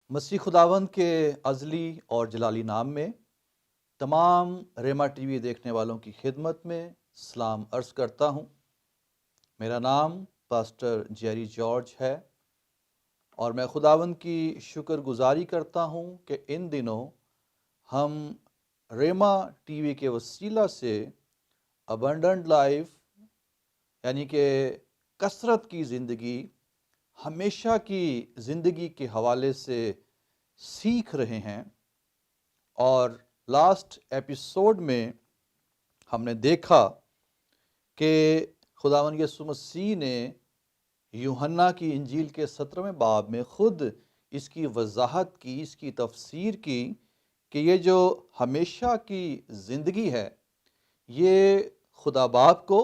مسیح خداوند کے ازلی اور جلالی نام میں تمام ریما ٹی وی دیکھنے والوں کی خدمت میں سلام عرض کرتا ہوں۔ میرا نام پاسٹر جیری جارج ہے اور میں خداوند کی شکر گزاری کرتا ہوں کہ ان دنوں ہم ریما ٹی وی کے وسیلہ سے ابنڈنٹ لائف یعنی کہ کثرت کی زندگی، ہمیشہ کی زندگی کے حوالے سے سیکھ رہے ہیں۔ اور لاسٹ ایپیسوڈ میں ہم نے دیکھا کہ خداوند یسوع مسیح نے یوحنا کی انجیل کے 17ویں باب میں خود اس کی وضاحت کی، اس کی تفسیر کی کہ یہ جو ہمیشہ کی زندگی ہے یہ خدا باپ کو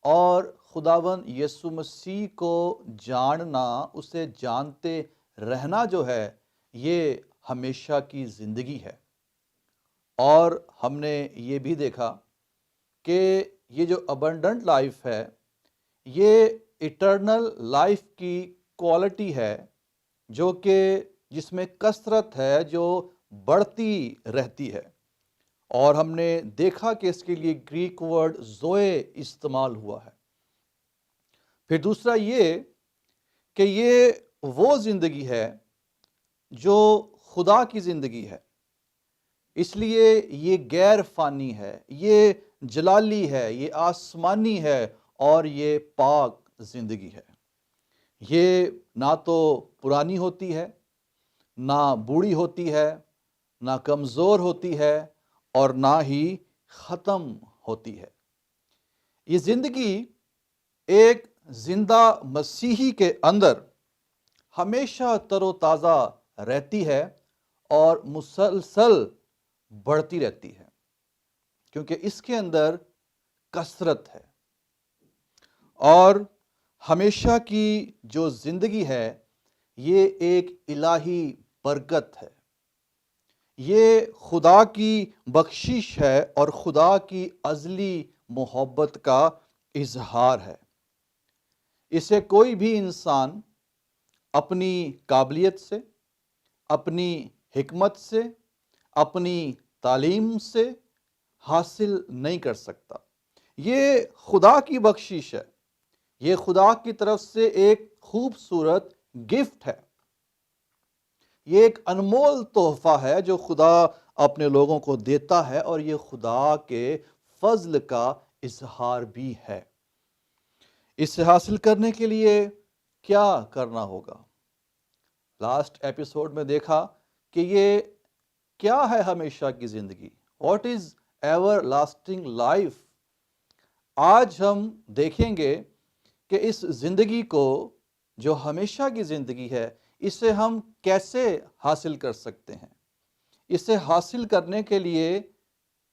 اور خداوند یسوع مسیح کو جاننا، اسے جانتے رہنا جو ہے یہ ہمیشہ کی زندگی ہے۔ اور ہم نے یہ بھی دیکھا کہ یہ جو ابنڈنٹ لائف ہے یہ ایٹرنل لائف کی کوالٹی ہے جو کہ جس میں کثرت ہے، جو بڑھتی رہتی ہے۔ اور ہم نے دیکھا کہ اس کے لیے گریک ورڈ زوئے استعمال ہوا ہے۔ پھر دوسرا یہ کہ یہ وہ زندگی ہے جو خدا کی زندگی ہے، اس لیے یہ غیر فانی ہے، یہ جلالی ہے، یہ آسمانی ہے اور یہ پاک زندگی ہے۔ یہ نہ تو پرانی ہوتی ہے، نہ بوڑھی ہوتی ہے، نہ کمزور ہوتی ہے اور نہ ہی ختم ہوتی ہے۔ یہ زندگی ایک زندہ مسیحی کے اندر ہمیشہ تر و تازہ رہتی ہے اور مسلسل بڑھتی رہتی ہے، کیونکہ اس کے اندر کثرت ہے۔ اور ہمیشہ کی جو زندگی ہے یہ ایک الہی برکت ہے، یہ خدا کی بخشش ہے اور خدا کی ازلی محبت کا اظہار ہے۔ اسے کوئی بھی انسان اپنی قابلیت سے، اپنی حکمت سے، اپنی تعلیم سے حاصل نہیں کر سکتا۔ یہ خدا کی بخشش ہے، یہ خدا کی طرف سے ایک خوبصورت گفٹ ہے، یہ ایک انمول تحفہ ہے جو خدا اپنے لوگوں کو دیتا ہے، اور یہ خدا کے فضل کا اظہار بھی ہے۔ اسے حاصل کرنے کے لیے کیا کرنا ہوگا؟ لاسٹ ایپیسوڈ میں دیکھا کہ یہ کیا ہے ہمیشہ کی زندگی، what is ever lasting life. آج ہم دیکھیں گے کہ اس زندگی کو جو ہمیشہ کی زندگی ہے اسے ہم کیسے حاصل کر سکتے ہیں، اسے حاصل کرنے کے لیے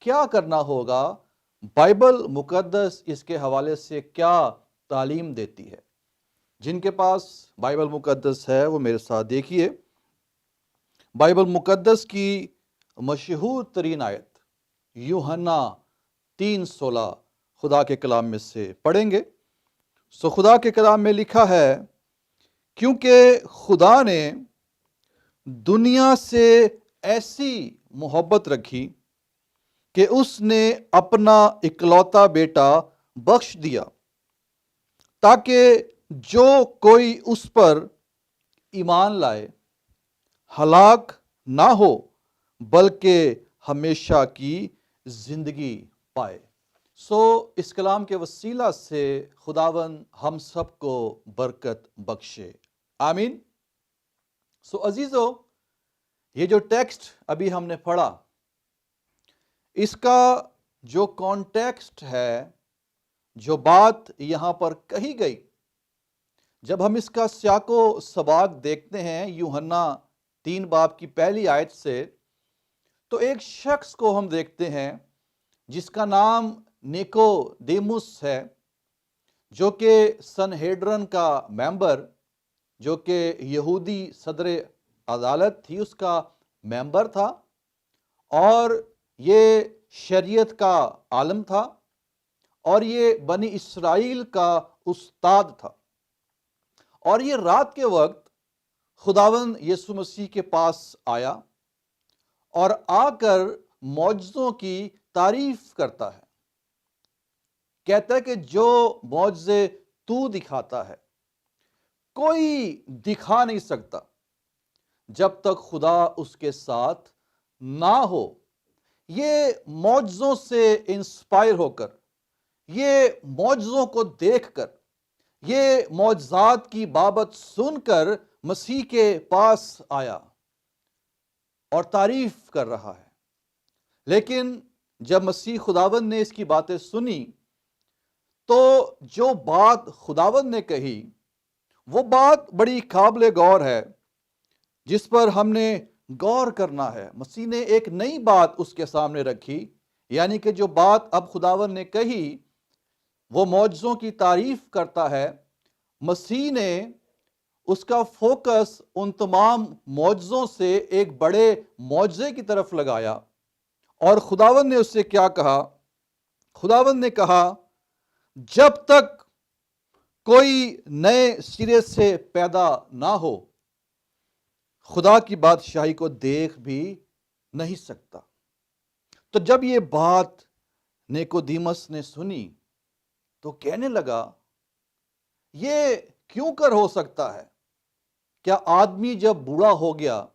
کیا کرنا ہوگا، بائبل مقدس اس کے حوالے سے کیا تعلیم دیتی ہے۔ جن کے پاس بائبل مقدس ہے وہ میرے ساتھ دیکھیے، بائبل مقدس کی مشہور ترین آیت یوحنا 3:16 خدا کے کلام میں سے پڑھیں گے۔ خدا کے کلام میں لکھا ہے، کیونکہ خدا نے دنیا سے ایسی محبت رکھی کہ اس نے اپنا اکلوتا بیٹا بخش دیا تاکہ جو کوئی اس پر ایمان لائے ہلاک نہ ہو بلکہ ہمیشہ کی زندگی پائے۔ اس کلام کے وسیلہ سے خداوند ہم سب کو برکت بخشے، آمین۔ عزیزو، یہ جو ٹیکسٹ ابھی ہم نے پڑھا اس کا جو کانٹیکسٹ ہے، جو بات یہاں پر کہی گئی، جب ہم اس کا سیاق و سباق دیکھتے ہیں یوحنا 3 باب کی پہلی آیت سے، تو ایک شخص کو ہم دیکھتے ہیں جس کا نام نیکودیموس ہے، جو کہ سنہیڈرن کا ممبر، جو کہ یہودی صدر عدالت تھی اس کا ممبر تھا، اور یہ شریعت کا عالم تھا، اور یہ بنی اسرائیل کا استاد تھا۔ اور یہ رات کے وقت خداوند یسوع مسیح کے پاس آیا اور آ کر معجزوں کی تعریف کرتا ہے، کہتا ہے کہ جو معجزے تو دکھاتا ہے کوئی دکھا نہیں سکتا جب تک خدا اس کے ساتھ نہ ہو۔ یہ معجزوں سے انسپائر ہو کر، یہ معجزوں کو دیکھ کر، یہ معجزات کی بابت سن کر مسیح کے پاس آیا اور تعریف کر رہا ہے۔ لیکن جب مسیح خداوند نے اس کی باتیں سنی تو جو بات خداوند نے کہی وہ بات بڑی قابل غور ہے، جس پر ہم نے غور کرنا ہے۔ مسیح نے ایک نئی بات اس کے سامنے رکھی، یعنی کہ جو بات اب خداوند نے کہی وہ معجزوں کی تعریف کرتا ہے۔ مسیح نے اس کا فوکس ان تمام معجزوں سے ایک بڑے معجزے کی طرف لگایا، اور خداوند نے اس سے کیا کہا؟ خداوند نے کہا جب تک کوئی نئے سرے سے پیدا نہ ہو خدا کی بادشاہی کو دیکھ بھی نہیں سکتا۔ تو جب یہ بات نیکودیمس نے سنی تو کہنے لگا یہ کیوں کر ہو سکتا ہے؟ کیا آدمی جب بوڑھا ہو گیا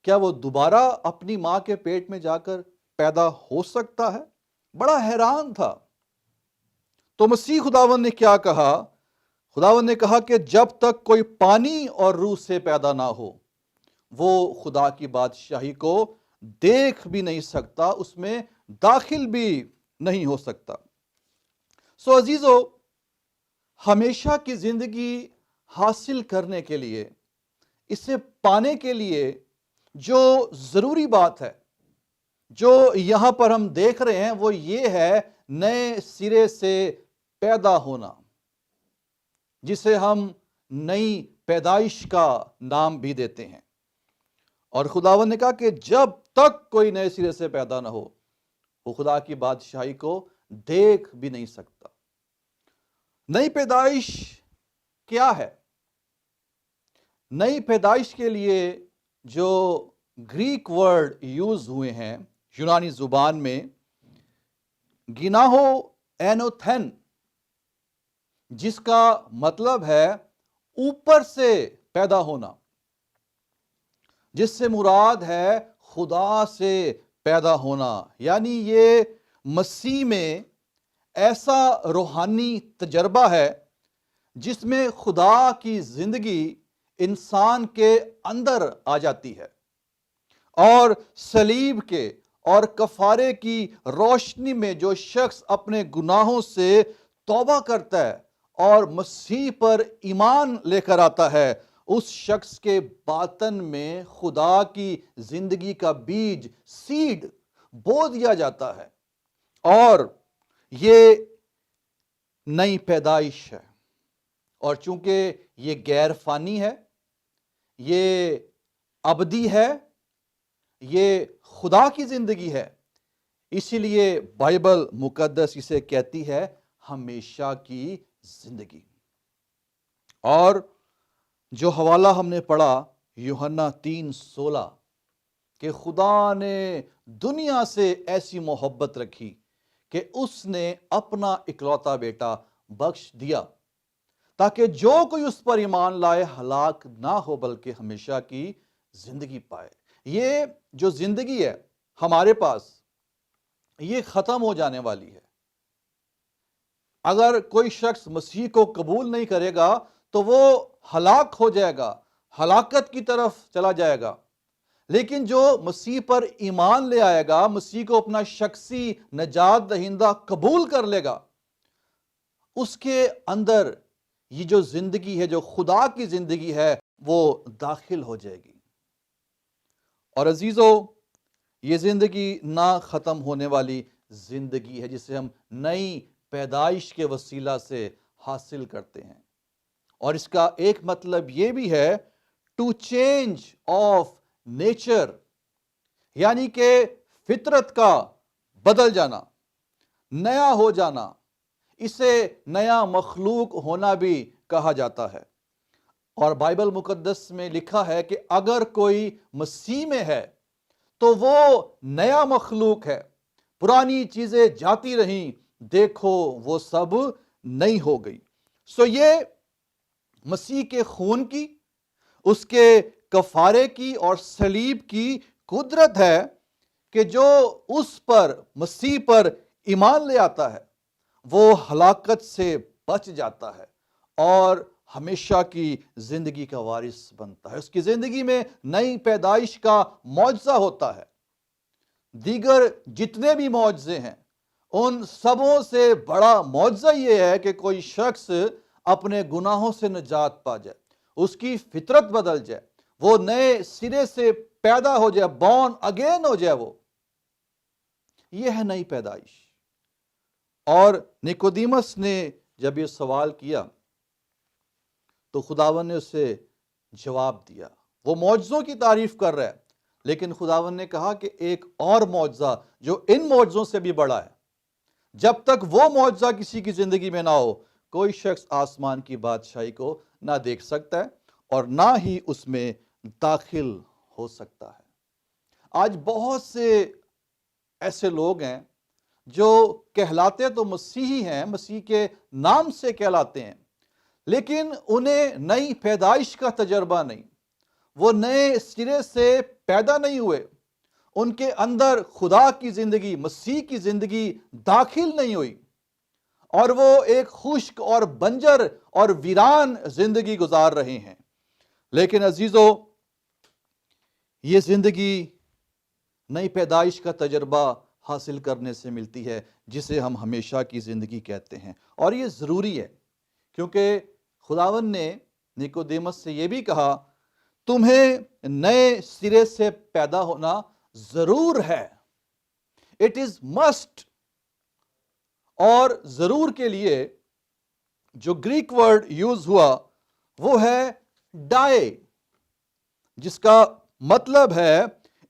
کیا وہ دوبارہ اپنی ماں کے پیٹ میں جا کر پیدا ہو سکتا ہے؟ بڑا حیران تھا۔ تو مسیح خداوند نے کیا کہا؟ خداوند نے کہا کہ جب تک کوئی پانی اور روح سے پیدا نہ ہو وہ خدا کی بادشاہی کو دیکھ بھی نہیں سکتا، اس میں داخل بھی نہیں ہو سکتا۔ سو عزیزو، ہمیشہ کی زندگی حاصل کرنے کے لیے، اسے پانے کے لیے جو ضروری بات ہے، جو یہاں پر ہم دیکھ رہے ہیں، وہ یہ ہے نئے سرے سے پیدا ہونا، جسے ہم نئی پیدائش کا نام بھی دیتے ہیں۔ اور خداوند نے کہا کہ جب تک کوئی نئے سرے سے پیدا نہ ہو وہ خدا کی بادشاہی کو دیکھ بھی نہیں سکتا۔ نئی پیدائش کیا ہے؟ نئی پیدائش کے لیے جو گریک ورڈ یوز ہوئے ہیں یونانی زبان میں، گیناہو اینوتھن، جس کا مطلب ہے اوپر سے پیدا ہونا، جس سے مراد ہے خدا سے پیدا ہونا۔ یعنی یہ مسیح میں ایسا روحانی تجربہ ہے جس میں خدا کی زندگی انسان کے اندر آ جاتی ہے، اور صلیب کے اور کفارے کی روشنی میں جو شخص اپنے گناہوں سے توبہ کرتا ہے اور مسیح پر ایمان لے کر آتا ہے، اس شخص کے باطن میں خدا کی زندگی کا بیج، سیڈ بو دیا جاتا ہے، اور یہ نئی پیدائش ہے۔ اور چونکہ یہ غیر فانی ہے، یہ ابدی ہے، یہ خدا کی زندگی ہے، اسی لیے بائبل مقدس اسے کہتی ہے ہمیشہ کی زندگی۔ اور جو حوالہ ہم نے پڑھا یوحنا 3:16 کہ خدا نے دنیا سے ایسی محبت رکھی کہ اس نے اپنا اکلوتا بیٹا بخش دیا تاکہ جو کوئی اس پر ایمان لائے ہلاک نہ ہو بلکہ ہمیشہ کی زندگی پائے۔ یہ جو زندگی ہے ہمارے پاس، یہ ختم ہو جانے والی ہے۔ اگر کوئی شخص مسیح کو قبول نہیں کرے گا تو وہ ہلاک ہو جائے گا، ہلاکت کی طرف چلا جائے گا۔ لیکن جو مسیح پر ایمان لے آئے گا، مسیح کو اپنا شخصی نجات دہندہ قبول کر لے گا، اس کے اندر یہ جو زندگی ہے، جو خدا کی زندگی ہے، وہ داخل ہو جائے گی۔ اور عزیزو، یہ زندگی نہ ختم ہونے والی زندگی ہے جسے ہم نئی پیدائش کے وسیلہ سے حاصل کرتے ہیں۔ اور اس کا ایک مطلب یہ بھی ہے ٹو چینج آف نیچر، یعنی کہ فطرت کا بدل جانا، نیا ہو جانا، اسے نیا مخلوق ہونا بھی کہا جاتا ہے۔ اور بائبل مقدس میں لکھا ہے کہ اگر کوئی مسیح میں ہے تو وہ نیا مخلوق ہے، پرانی چیزیں جاتی رہیں، دیکھو وہ سب نئی ہو گئی۔ یہ مسیح کے خون کی، اس کے کفارے کی اور صلیب کی قدرت ہے کہ جو اس پر، مسیح پر ایمان لے آتا ہے وہ ہلاکت سے بچ جاتا ہے اور ہمیشہ کی زندگی کا وارث بنتا ہے۔ اس کی زندگی میں نئی پیدائش کا معجزہ ہوتا ہے۔ دیگر جتنے بھی معجزے ہیں ان سبوں سے بڑا معجزہ یہ ہے کہ کوئی شخص اپنے گناہوں سے نجات پا جائے، اس کی فطرت بدل جائے، وہ نئے سرے سے پیدا ہو جائے، بورن اگین ہو جائے۔ وہ یہ ہے نئی پیدائش۔ اور نیکودیمس نے جب یہ سوال کیا تو خداوند نے اسے جواب دیا۔ وہ معجزوں کی تعریف کر رہا ہے، لیکن خداوند نے کہا کہ ایک اور معجزہ جو ان معجزوں سے بھی بڑا ہے، جب تک وہ معجزہ کسی کی زندگی میں نہ ہو کوئی شخص آسمان کی بادشاہی کو نہ دیکھ سکتا ہے اور نہ ہی اس میں داخل ہو سکتا ہے۔ آج بہت سے ایسے لوگ ہیں جو کہلاتے تو مسیحی ہیں، مسیح کے نام سے کہلاتے ہیں، لیکن انہیں نئی پیدائش کا تجربہ نہیں، وہ نئے سرے سے پیدا نہیں ہوئے، ان کے اندر خدا کی زندگی، مسیح کی زندگی داخل نہیں ہوئی، اور وہ ایک خشک اور بنجر اور ویران زندگی گزار رہے ہیں۔ لیکن عزیزو، یہ زندگی نئی پیدائش کا تجربہ حاصل کرنے سے ملتی ہے، جسے ہم ہمیشہ کی زندگی کہتے ہیں، اور یہ ضروری ہے کیونکہ خداوند نے نیکودیمس سے یہ بھی کہا تمہیں نئے سرے سے پیدا ہونا ضرور ہے۔ It is must. اور ضرور کے لیے جو گریک ورڈ یوز ہوا وہ ہے ڈائے، جس کا مطلب ہے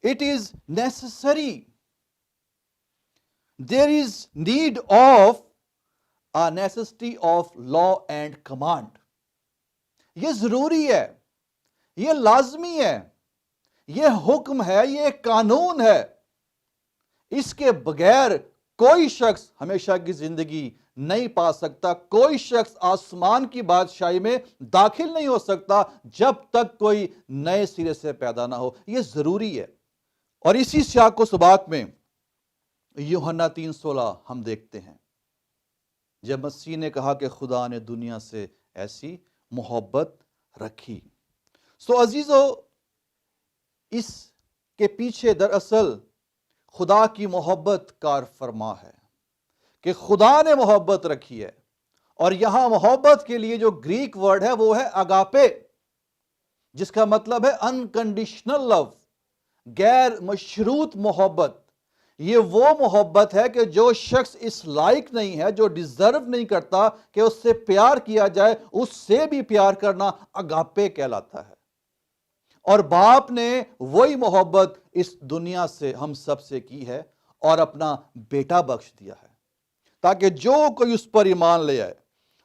it is necessary, there is need of a necessity of law and command۔ یہ ضروری ہے، یہ لازمی ہے، یہ حکم ہے، یہ قانون ہے۔ اس کے بغیر کوئی شخص ہمیشہ کی زندگی نہیں پا سکتا، کوئی شخص آسمان کی بادشاہی میں داخل نہیں ہو سکتا جب تک کوئی نئے سرے سے پیدا نہ ہو۔ یہ ضروری ہے۔ اور اسی سیاق و سباق میں یوحنا 3:16 ہم دیکھتے ہیں، جب مسیح نے کہا کہ خدا نے دنیا سے ایسی محبت رکھی۔ عزیزو، اس کے پیچھے دراصل خدا کی محبت کار فرما ہے کہ خدا نے محبت رکھی ہے، اور یہاں محبت کے لیے جو گریک ورڈ ہے وہ ہے اگاپے، جس کا مطلب ہے انکنڈیشنل لو، غیر مشروط محبت۔ یہ وہ محبت ہے کہ جو شخص اس لائق نہیں ہے، جو ڈیزرو نہیں کرتا کہ اس سے پیار کیا جائے، اس سے بھی پیار کرنا اگاپے کہلاتا ہے۔ اور باپ نے وہی محبت اس دنیا سے ہم سب سے کی ہے اور اپنا بیٹا بخش دیا ہے، تاکہ جو کوئی اس پر ایمان لے آئے،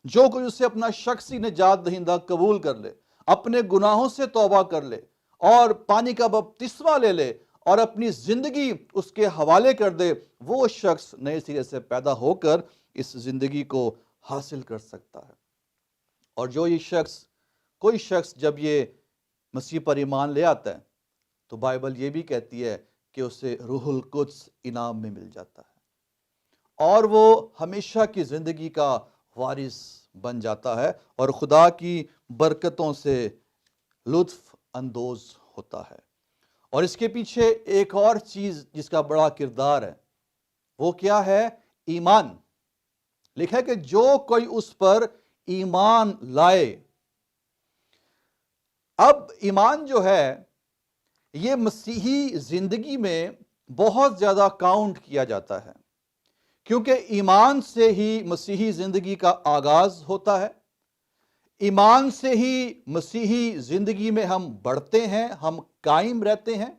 جو کوئی اسے اپنا شخصی نجات دہندہ قبول کر لے، اپنے گناہوں سے توبہ کر لے اور پانی کا بپتسمہ لے لے اور اپنی زندگی اس کے حوالے کر دے، وہ شخص نئے سرے سے پیدا ہو کر اس زندگی کو حاصل کر سکتا ہے۔ اور جو یہ شخص، کوئی شخص جب یہ مسیح پر ایمان لے آتا ہے تو بائبل یہ بھی کہتی ہے کہ اسے روح القدس انعام میں مل جاتا ہے اور وہ ہمیشہ کی زندگی کا وارث بن جاتا ہے اور خدا کی برکتوں سے لطف اندوز ہوتا ہے۔ اور اس کے پیچھے ایک اور چیز جس کا بڑا کردار ہے، وہ کیا ہے؟ ایمان۔ لکھا ہے کہ جو کوئی اس پر ایمان لائے۔ اب ایمان جو ہے یہ مسیحی زندگی میں بہت زیادہ کاؤنٹ کیا جاتا ہے، کیونکہ ایمان سے ہی مسیحی زندگی کا آغاز ہوتا ہے، ایمان سے ہی مسیحی زندگی میں ہم بڑھتے ہیں، ہم قائم رہتے ہیں،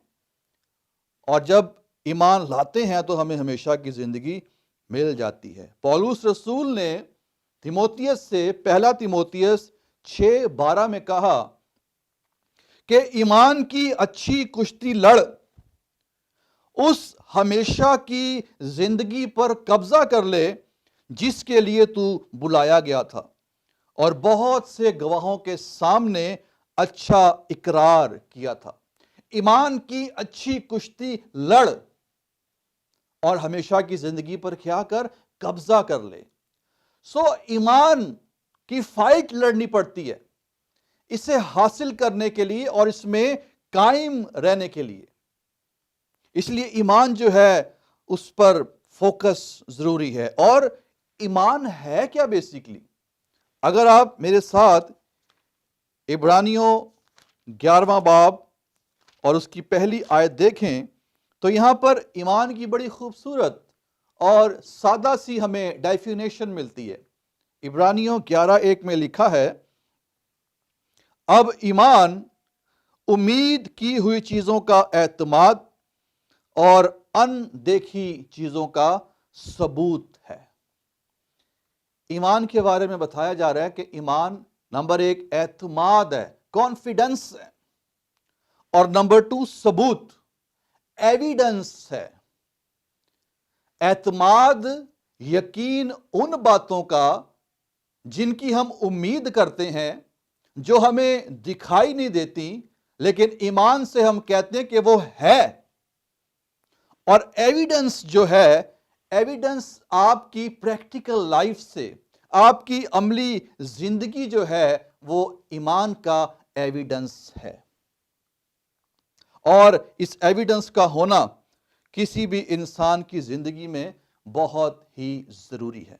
اور جب ایمان لاتے ہیں تو ہمیں ہمیشہ کی زندگی مل جاتی ہے۔ پولس رسول نے تیموتھیوس سے پہلا تیموتھیوس 6:12 میں کہا کہ ایمان کی اچھی کشتی لڑ، اس ہمیشہ کی زندگی پر قبضہ کر لے جس کے لیے تو بلایا گیا تھا، اور بہت سے گواہوں کے سامنے اچھا اقرار کیا تھا۔ ایمان کی اچھی کشتی لڑ اور ہمیشہ کی زندگی پر کیا کر؟ قبضہ کر لے۔ ایمان کی فائٹ لڑنی پڑتی ہے اسے حاصل کرنے کے لیے اور اس میں قائم رہنے کے لیے۔ اس لیے ایمان جو ہے اس پر فوکس ضروری ہے۔ اور ایمان ہے کیا بیسیکلی؟ اگر آپ میرے ساتھ عبرانیوں 11واں باب اور اس کی پہلی آیت دیکھیں تو یہاں پر ایمان کی بڑی خوبصورت اور سادہ سی ہمیں ڈیفینیشن ملتی ہے۔ عبرانیوں 11:1 میں لکھا ہے، اب ایمان امید کی ہوئی چیزوں کا اعتماد اور ان دیکھی چیزوں کا ثبوت ہے۔ ایمان کے بارے میں بتایا جا رہا ہے کہ ایمان نمبر 1 اعتماد ہے، کانفیڈنس ہے، اور نمبر 2 ثبوت، ایویڈنس ہے۔ اعتماد یقین ان باتوں کا جن کی ہم امید کرتے ہیں، جو ہمیں دکھائی نہیں دیتی لیکن ایمان سے ہم کہتے ہیں کہ وہ ہے۔ اور ایویڈنس جو ہے، ایویڈنس آپ کی پریکٹیکل لائف سے، آپ کی عملی زندگی جو ہے وہ ایمان کا ایویڈنس ہے۔ اور اس ایویڈنس کا ہونا کسی بھی انسان کی زندگی میں بہت ہی ضروری ہے۔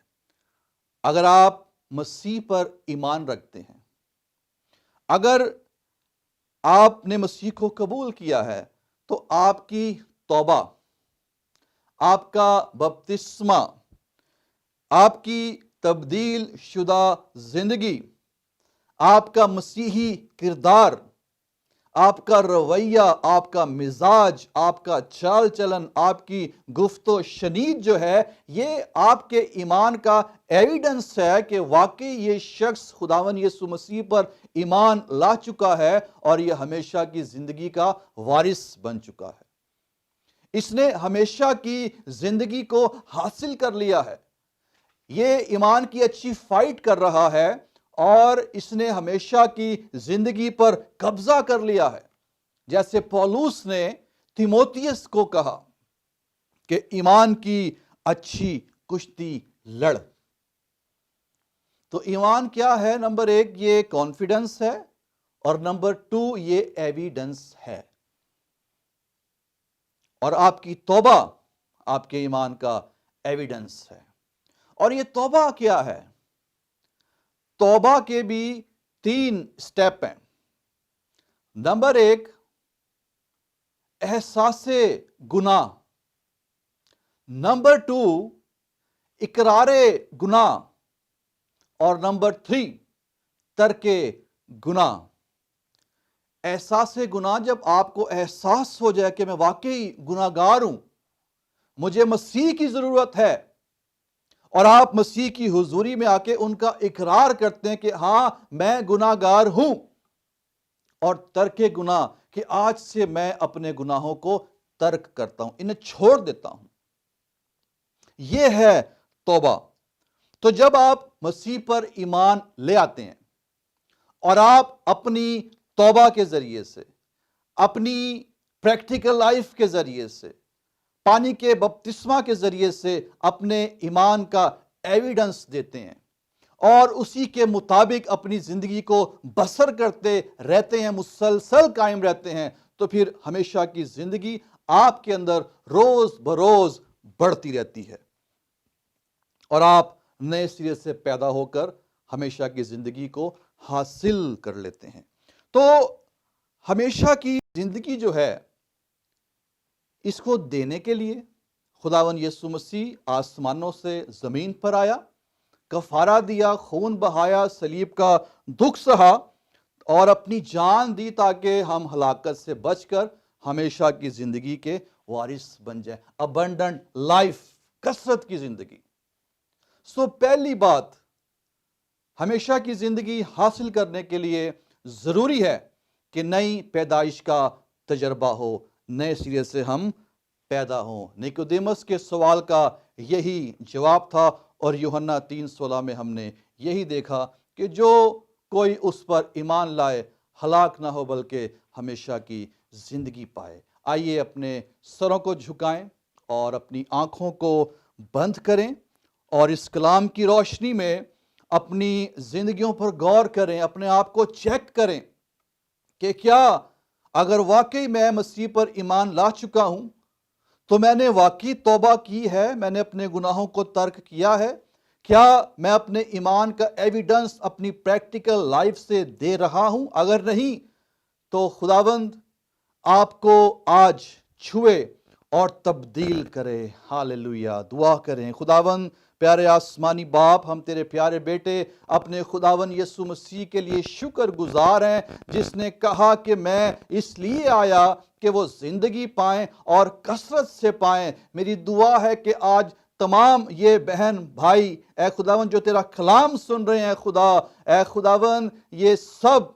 اگر آپ مسیح پر ایمان رکھتے ہیں، اگر آپ نے مسیح کو قبول کیا ہے، تو آپ کی توبہ، آپ کا بپتسمہ، آپ کی تبدیل شدہ زندگی، آپ کا مسیحی کردار، آپ کا رویہ، آپ کا مزاج، آپ کا چال چلن، آپ کی گفت و شنید جو ہے، یہ آپ کے ایمان کا ایویڈنس ہے کہ واقعی یہ شخص خداوند یسوع مسیح پر ایمان لا چکا ہے اور یہ ہمیشہ کی زندگی کا وارث بن چکا ہے۔ اس نے ہمیشہ کی زندگی کو حاصل کر لیا ہے۔ یہ ایمان کی اچھی فائٹ کر رہا ہے اور اس نے ہمیشہ کی زندگی پر قبضہ کر لیا ہے۔ جیسے پولوس نے تیموتھیوس کو کہا کہ ایمان کی اچھی کشتی لڑ۔ تو ایمان کیا ہے؟ نمبر 1 یہ کانفیڈنس ہے، اور نمبر 2 یہ ایویڈنس ہے۔ اور آپ کی توبہ آپ کے ایمان کا ایویڈنس ہے۔ اور یہ توبہ کیا ہے؟ توبہ کے بھی 3 سٹیپ ہیں۔ نمبر 1 احساس گناہ، نمبر 2 اقرار گناہ، اور نمبر 3 ترک گناہ۔ احساس گناہ، جب آپ کو احساس ہو جائے کہ میں واقعی گناہ گار ہوں، مجھے مسیح کی ضرورت ہے، اور آپ مسیح کی حضوری میں آ کے ان کا اقرار کرتے ہیں کہ ہاں میں گناہ گار ہوں، اور ترک گناہ کہ آج سے میں اپنے گناہوں کو ترک کرتا ہوں، انہیں چھوڑ دیتا ہوں، یہ ہے توبہ۔ تو جب آپ مسیح پر ایمان لے آتے ہیں اور آپ اپنی توبہ کے ذریعے سے، اپنی پریکٹیکل لائف کے ذریعے سے، پانی کے بپتسمہ کے ذریعے سے اپنے ایمان کا ایویڈنس دیتے ہیں اور اسی کے مطابق اپنی زندگی کو بسر کرتے رہتے ہیں، مسلسل قائم رہتے ہیں، تو پھر ہمیشہ کی زندگی آپ کے اندر روز بروز بڑھتی رہتی ہے اور آپ نئے سرے سے پیدا ہو کر ہمیشہ کی زندگی کو حاصل کر لیتے ہیں۔ تو ہمیشہ کی زندگی جو ہے، اس کو دینے کے لیے خداوند یسوع مسیح آسمانوں سے زمین پر آیا، کفارہ دیا، خون بہایا، صلیب کا دکھ سہا اور اپنی جان دی تاکہ ہم ہلاکت سے بچ کر ہمیشہ کی زندگی کے وارث بن جائیں۔ ابنڈنٹ لائف، کثرت کی زندگی۔ پہلی بات ہمیشہ کی زندگی حاصل کرنے کے لیے ضروری ہے کہ نئی پیدائش کا تجربہ ہو، نئے سرے سے ہم پیدا ہوں۔ نیکودیمس کے سوال کا یہی جواب تھا، اور یوحنا 3:16 میں ہم نے یہی دیکھا کہ جو کوئی اس پر ایمان لائے ہلاک نہ ہو بلکہ ہمیشہ کی زندگی پائے۔ آئیے اپنے سروں کو جھکائیں اور اپنی آنکھوں کو بند کریں اور اس کلام کی روشنی میں اپنی زندگیوں پر غور کریں، اپنے آپ کو چیک کریں کہ کیا اگر واقعی میں مسیح پر ایمان لا چکا ہوں تو میں نے واقعی توبہ کی ہے، میں نے اپنے گناہوں کو ترک کیا ہے، کیا میں اپنے ایمان کا ایویڈنس اپنی پریکٹیکل لائف سے دے رہا ہوں؟ اگر نہیں تو خداوند آپ کو آج چھوئے اور تبدیل کرے۔ ہالیلویا! دعا کریں۔ خداوند پیارے آسمانی باپ، ہم تیرے پیارے بیٹے اپنے خداوند یسوع مسیح کے لیے شکر گزار ہیں، جس نے کہا کہ میں اس لیے آیا کہ وہ زندگی پائیں اور کثرت سے پائیں۔ میری دعا ہے کہ آج تمام یہ بہن بھائی اے خداوند جو تیرا کلام سن رہے ہیں اے خداوند یہ سب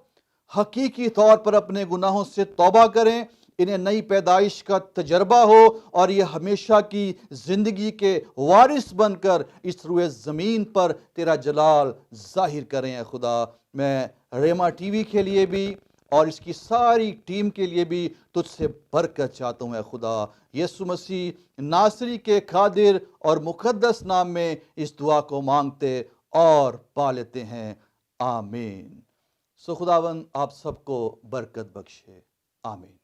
حقیقی طور پر اپنے گناہوں سے توبہ کریں، انہیں نئی پیدائش کا تجربہ ہو اور یہ ہمیشہ کی زندگی کے وارث بن کر اس روئے زمین پر تیرا جلال ظاہر کریں۔ اے خدا، میں ریما ٹی وی کے لیے بھی اور اس کی ساری ٹیم کے لیے بھی تجھ سے برکت چاہتا ہوں۔ اے خدا، یسوع مسیح ناصری کے قادر اور مقدس نام میں اس دعا کو مانگتے اور پا لیتے ہیں، آمین۔ خداوند آپ سب کو برکت بخشے، آمین۔